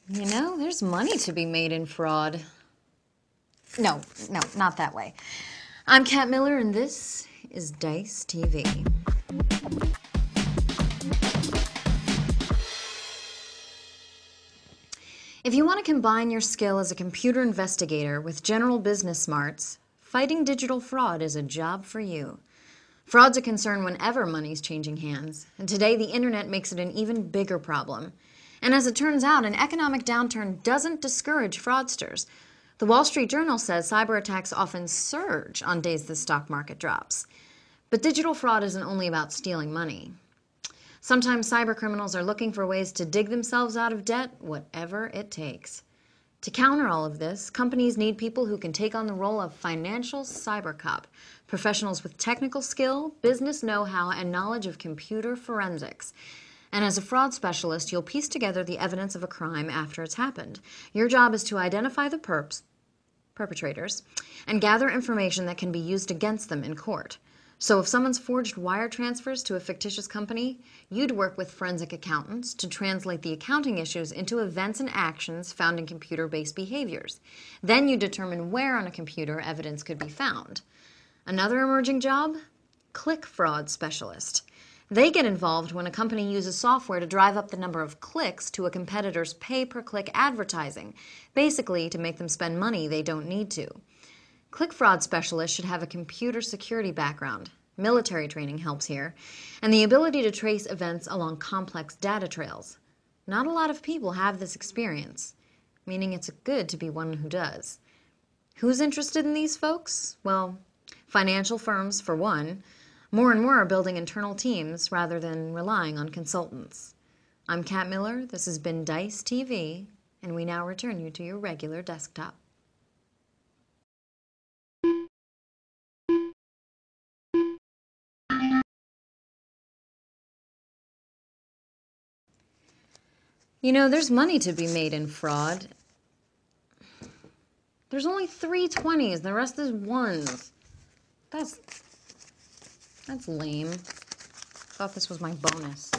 You know, there's money to be made in fraud. No, not that way. I'm Kat Miller, and this is Dice TV. If you want to combine your skill as a computer investigator with general business smarts, fighting digital fraud is a job for you. Fraud's a concern whenever money's changing hands, and today the internet makes it an even bigger problem. And as it turns out, an economic downturn doesn't discourage fraudsters. The Wall Street Journal says cyber attacks often surge on days the stock market drops. But digital fraud isn't only about stealing money. Sometimes cyber criminals are looking for ways to dig themselves out of debt, whatever it takes. To counter all of this, companies need people who can take on the role of financial cyber cop, professionals with technical skill, business know-how, and knowledge of computer forensics. And as a fraud specialist, you'll piece together the evidence of a crime after it's happened. Your job is to identify the perpetrators, and gather information that can be used against them in court. So if someone's forged wire transfers to a fictitious company, you'd work with forensic accountants to translate the accounting issues into events and actions found in computer-based behaviors. Then you determine where on a computer evidence could be found. Another emerging job? Click fraud specialist. They get involved when a company uses software to drive up the number of clicks to a competitor's pay-per-click advertising, basically to make them spend money they don't need to. Click fraud specialists should have a computer security background. Military training helps here, and the ability to trace events along complex data trails. Not a lot of people have this experience, meaning it's good to be one who does. Who's interested in these folks? Well, financial firms, for one. More and more are building internal teams rather than relying on consultants. I'm Kat Miller, this has been Dice TV, and we now return you to your regular desktop. You know, there's money to be made in fraud. There's only 3 20s, the rest is 1s. That's lame. Thought this was my bonus.